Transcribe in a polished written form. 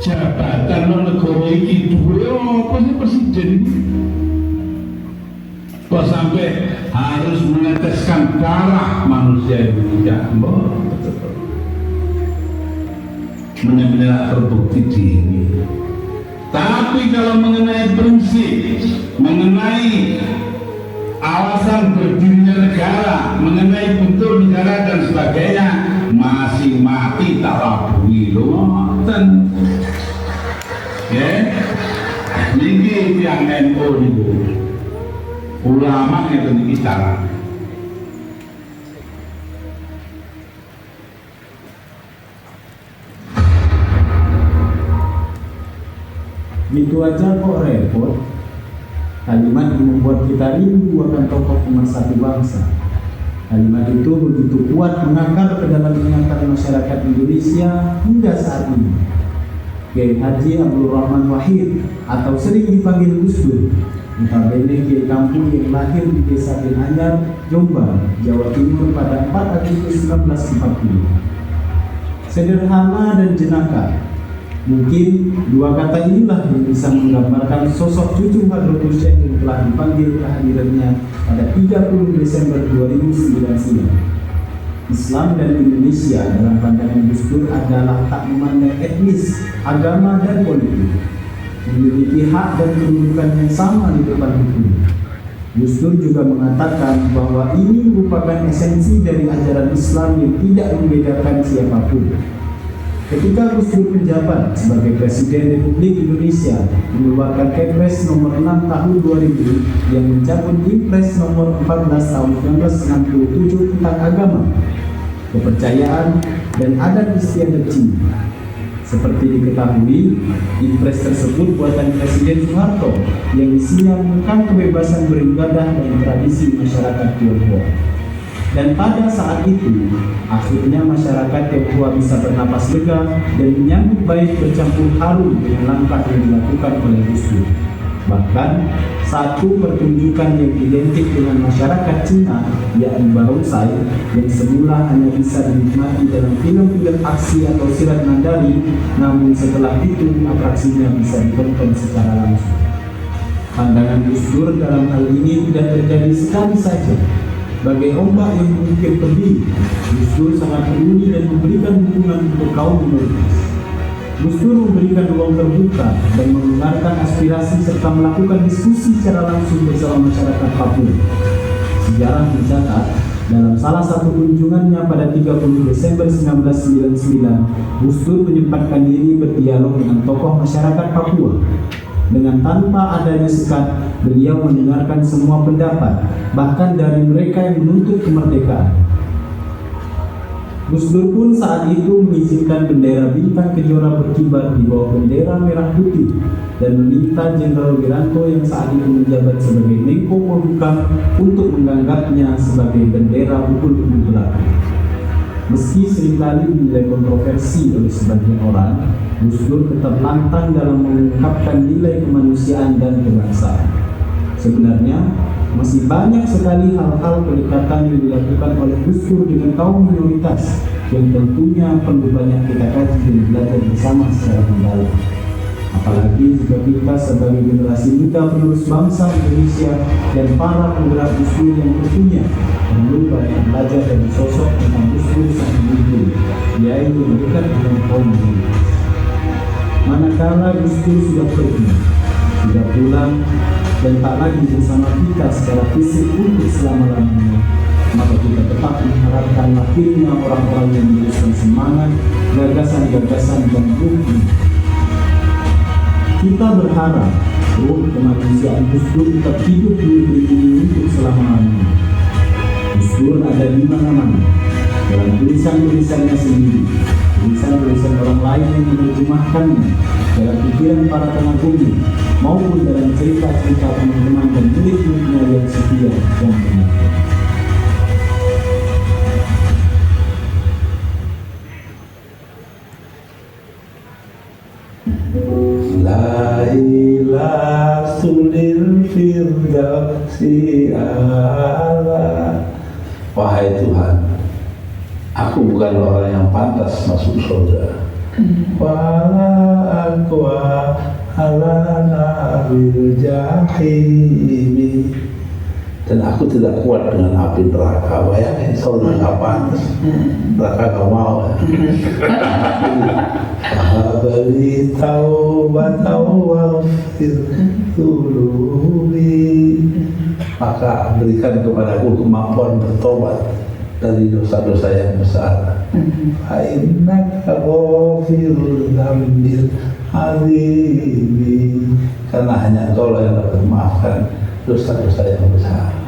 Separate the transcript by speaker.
Speaker 1: jabatan negara iki duwe apa sih presiden? Kok sampai harus meneteskan darah manusia Indonesia? Benar-benar terbukti diri. Tapi kalau mengenai prinsip, mengenai alasan berdirinya negara, mengenai bentuk negara dan sebagainya, masih mati tak labui loh. Ya, ini yang NU itu ulama yang ini cara.
Speaker 2: Gitu aja kok repot. Kalimat yang membuat kita rindu akan tokoh pemersatu bangsa. Kalimat itu begitu kuat mengakar ke dalam ingatan masyarakat Indonesia hingga saat ini. Kiai Haji Abdul Rahman Wahid atau sering dipanggil Gus Dur, notabene kiai kampung yang lahir di Desa Benanyar, Jombang, Jawa Timur pada 4 Agustus 1940. Sederhana dan jenaka. Mungkin dua kata inilah yang bisa menggambarkan sosok cucu Hadrotul Syekh yang telah dipanggil kehadirannya pada 30 Desember 2009. Islam dan Indonesia dalam pandangan Gus Dur adalah tak memandang etnis, agama, dan politik, memiliki hak dan kedudukan yang sama di depan hukum. Gus Dur juga mengatakan bahwa ini merupakan esensi dari ajaran Islam yang tidak membedakan siapapun. Ketika Gus Dur menjabat sebagai Presiden Republik Indonesia, mengeluarkan Kepres nomor 6 tahun 2000 yang mencabut Impres nomor 14 tahun 1967 tentang agama, kepercayaan, dan adat istiadat Cina. Seperti diketahui, Impres tersebut buatan Presiden Soeharto yang isinya mengekang kebebasan beribadah dan tradisi masyarakat Tionghoa. Dan pada saat itu, akhirnya masyarakat Tionghoa bisa bernapas lega dan menyambut baik bercampur haru dengan langkah yang dilakukan oleh Gus Dur. Bahkan, satu pertunjukan yang identik dengan masyarakat Cina, yakni barongsai, yang semula hanya bisa dinikmati dalam film-film aksi atau silat Mandari, namun setelah itu atraksinya bisa ditonton secara langsung. Pandangan Gus Dur dalam hal ini tidak terjadi sekali saja. Bagai ombak yang mengukir pedih, Gus Dur sangat peduli dan memberikan dukungan untuk kaum minoritas. Gus Dur memberikan ruang terbuka dan mendengarkan aspirasi serta melakukan diskusi secara langsung bersama masyarakat Papua. Sejarah mencatat, dalam salah satu kunjungannya pada 30 Desember 1999, Gus Dur menyempatkan diri berdialog dengan tokoh masyarakat Papua. Dengan tanpa adanya sekat, beliau mendengarkan semua pendapat, bahkan dari mereka yang menuntut kemerdekaan. Gus Dur pun saat itu mengizinkan bendera bintang kejora berkibar di bawah bendera merah putih dan meminta Jenderal Wiranto yang saat itu menjabat sebagai Menko Polhukam untuk menganggapnya sebagai bendera pukul-pukul belakang. Meski seringkali dinilai kontroversi oleh sebagian orang, Gus Dur tetap lantang dalam mengungkapkan nilai kemanusiaan dan kebangsaan. Sebenarnya, masih banyak sekali hal-hal pendekatan yang dilakukan oleh Gus Dur dengan kaum minoritas yang tentunya perlu banyak kita kaji dan belajar bersama secara mendalam. Apalagi jika kita sebagai generasi muda penerus bangsa Indonesia dan para penggerak Gus Dur yang tentunya perlu banyak belajar dari sosok tentang Gus Dur sang pemimpin, yaitu dekat dengan kaum minoritas. Manakala Gus Dur sudah pergi, sudah pulang, dan tak lagi bersama kita secara fisik untuk selama-lamanya, maka kita tetap mengharapkan lahirnya orang-orang yang meneruskan semangat, gagasan-gagasan, dan ruh. Kita berharap ruh kemanusiaan Gus Dur tetap hidup di negeri ini untuk selama-lamanya. Gus Dur ada di mana-mana, dalam tulisan-tulisannya sendiri, tulisan-tulisan orang lain yang menerjemahkannya, dalam pikiran para pengagumnya, maupun dalam cerita-cerita teman-teman dan murid-muridnya yang setia dan mengerti.
Speaker 3: La ilaha sulil firdausi ala. Wahai Tuhan, aku bukan orang yang pantas masuk surga. Wala nakwa ala naril jahimi. Dan aku tidak kuat dengan api neraka. Bayangin kalau neraka panas, neraka gak mau. Habali taubat wafir tulubi, maka berikan kepadaku kemampuan bertobat dari dosa-dosa yang besar. Fa'innaka ghafirul dzambil azimi, karena hanya Engkau yang dapat memaafkan dosa-dosa yang besar.